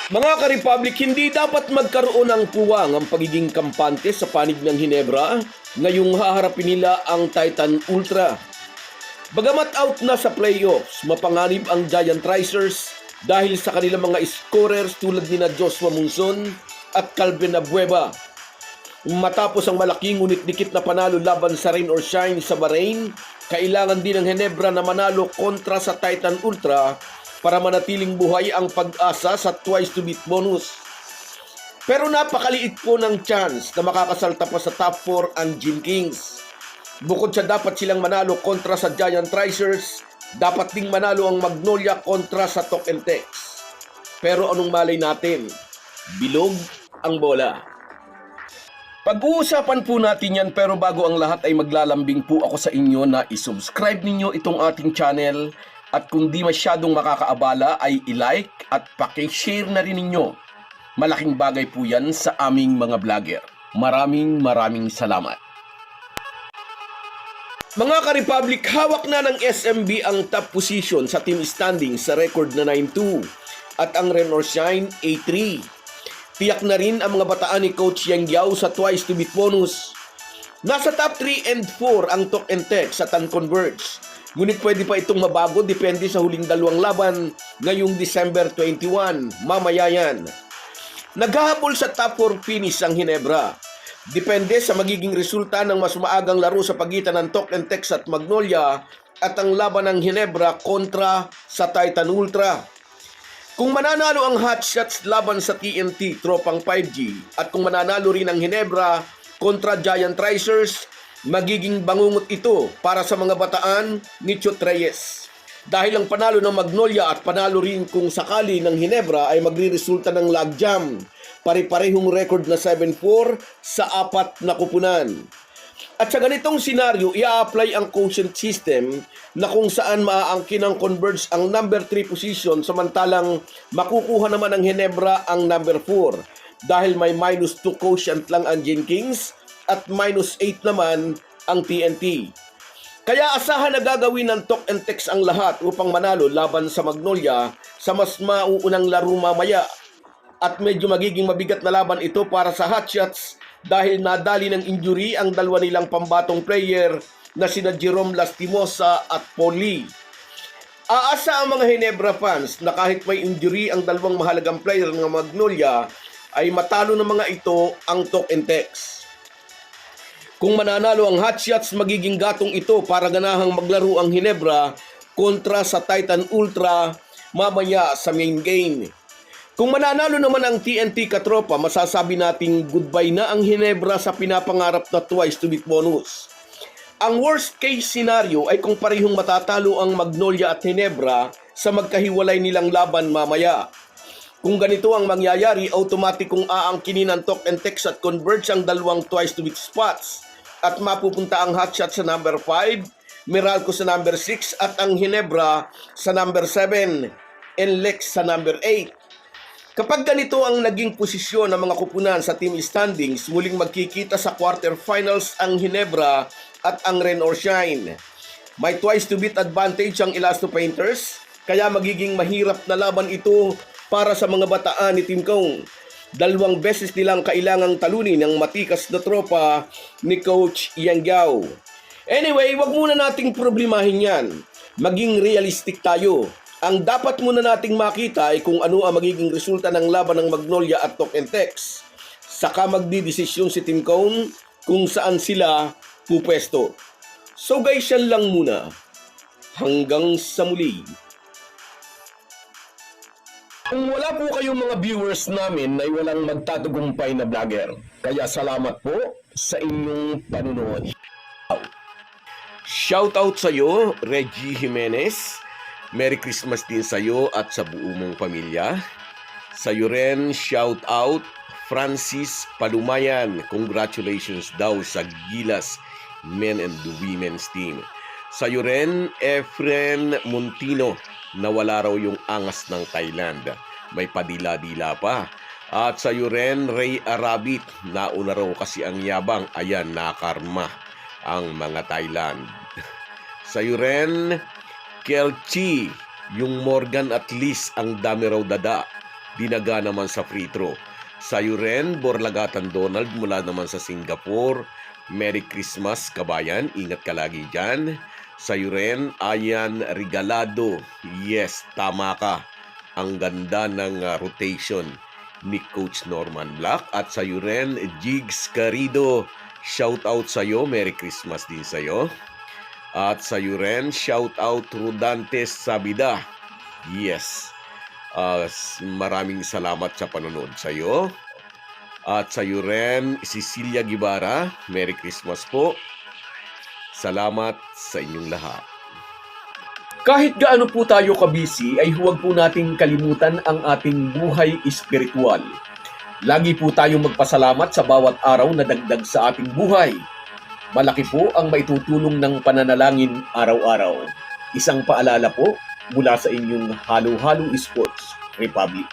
Mga ka-Republic, hindi dapat magkaroon ng puwang ang pagiging kampante sa panig ng Hinebra ngayong haharapin nila ang Titan Ultra. Bagamat out na sa playoffs, mapanganib ang Giant Risers dahil sa kanilang mga scorers tulad nina Joshua Monzon at Calvin Abueva. Matapos ang malaki ngunit dikit na panalo laban sa Rain or Shine sa Bahrain, kailangan din ng Hinebra na manalo kontra sa Titan Ultra para manatiling buhay ang pag-asa sa twice to beat bonus. Pero napakaliit po ng chance na makakasalta pa sa top 4 ang Gin Kings. Bukod sa dapat silang manalo kontra sa Giant Risers, dapat ding manalo ang Magnolia kontra sa Tok and Tex. Pero anong malay natin? Bilog ang bola. Pag-uusapan po natin yan, pero bago ang lahat ay maglalambing po ako sa inyo na isubscribe ninyo itong ating channel at kung di masyadong makakaabala ay i-like at paki-share na rin ninyo. Malaking bagay po yan sa aming mga vlogger. Maraming salamat. Mga ka-Republic, hawak na ng SMB ang top position sa team standing sa record na 9-2 at ang Rain or Shine 8-3. Tiyak na rin ang mga bataan ni Coach Yang Yao sa twice to beat bonus. Nasa top 3 and 4 ang Tok and Tex sa Tan Converge. Ngunit pwede pa itong mabago depende sa huling dalawang laban ngayong December 21. Mamaya yan. Naghahabol sa top 4 finish ang Hinebra. Depende sa magiging resulta ng mas maagang laro sa pagitan ng Tok and Tex at Magnolia at ang laban ng Hinebra kontra sa Titan Ultra. Kung mananalo ang Hot Shots laban sa TNT Tropang 5G at kung mananalo rin ang Hinebra kontra Giant Risers, magiging bangungot ito para sa mga bataan ni Chot Reyes. Dahil ang panalo ng Magnolia at panalo rin kung sakali ng Hinebra ay magre-resulta ng logjam. Pare-parehong record na 7-4 sa 4 na kupunan. At sa ganitong senaryo, i-apply ang quotient system na kung saan maaangkin ng Converge ang number 3 position samantalang makukuha naman ng Hinebra ang number 4 dahil may minus 2 quotient lang ang Gin Kings at minus 8 naman ang TNT. Kaya asahan na gagawin ng Tok and Tex ang lahat upang manalo laban sa Magnolia sa mas mauunang laro mamaya. At medyo magiging mabigat na laban ito para sa Hotshots dahil nadali ng injury ang dalawa nilang pambatong player na sina Jerome Lastimosa at Paul Lee. Aasa ang mga Hinebra fans na kahit may injury ang dalawang mahalagang player ng Magnolia ay matalo ng mga ito ang Tok and Tex. Kung mananalo ang Hotshots, magiging gatong ito para ganahang maglaro ang Hinebra kontra sa Titan Ultra mamaya sa main game. Kung mananalo naman ang TNT katropa, masasabi nating goodbye na ang Hinebra sa pinapangarap na twice to beat bonus. Ang worst case scenario ay kung parehong matatalo ang Magnolia at Hinebra sa magkahiwalay nilang laban mamaya. Kung ganito ang mangyayari, automatikong aangkinin ng Tok and Tex at Converge ang dalawang twice to beat spots at mapupunta ang Hotshot sa number 5, Meralco sa number 6 at ang Hinebra sa number 7, and Lex sa number 8. Kapag ganito ang naging posisyon ng mga kupunan sa team standings, muling magkikita sa quarterfinals ang Hinebra at ang Rain or Shine. May twice to beat advantage ang Elasto Painters, kaya magiging mahirap na laban ito para sa mga bataan ni Team Kong. 2 beses nilang kailangang talunin ang matikas na tropa ni Coach Yang Yao. Anyway, wag muna nating problemahin yan. Maging realistic tayo. Ang dapat muna nating makita ay kung ano ang magiging resulta ng laban ng Magnolia at Tok and Tex. Saka magdidesisyon si Team Cone kung saan sila pupwesto. So guys, yan lang muna. Hanggang sa muli. Kung wala po kayong mga viewers namin ay walang magtatagumpay na vlogger. Kaya salamat po sa inyong panunood. Shoutout sa iyo, Reggie Jimenez. Merry Christmas din sa iyo at sa buong mong pamilya. Sa iyo rin, shout out Francis Palumayan. Congratulations daw sa Gilas Men and Women's Team. Sa iyo rin, Efren Montino, na wala raw yung angas ng Thailand. May padila-dila pa. At sa iyo rin, Ray Arabit, nauna raw kasi ang yabang. Ayan, nakarma ang mga Thailand. Sa iyo rin, Kelchi, yung Morgan at Liz ang dami raw dada. Dinaga naman sa free throw. Sa'yo rin, Borlagatan Donald mula naman sa Singapore. Merry Christmas, kabayan. Ingat ka lagi dyan. Sa'yo rin, Ayan Regalado. Yes, tama ka. Ang ganda ng rotation ni Coach Norman Black. At sa'yo rin, Jigs Carido. Shout out sa'yo. Merry Christmas din sa'yo. At sa'yo rin, shout out Rodantes Sabida. Yes. Maraming salamat sa panonood sa'yo. At sa'yo rin, Cecilia Gibara. Merry Christmas po. Salamat sa inyong lahat. Kahit gaano po tayo kabisi, ay huwag po nating kalimutan ang ating buhay espiritual. Lagi po tayong magpasalamat sa bawat araw na dagdag sa ating buhay. Malaki po ang maitutulong ng pananalangin araw-araw. Isang paalala po mula sa inyong Halo Halo Sports Republic.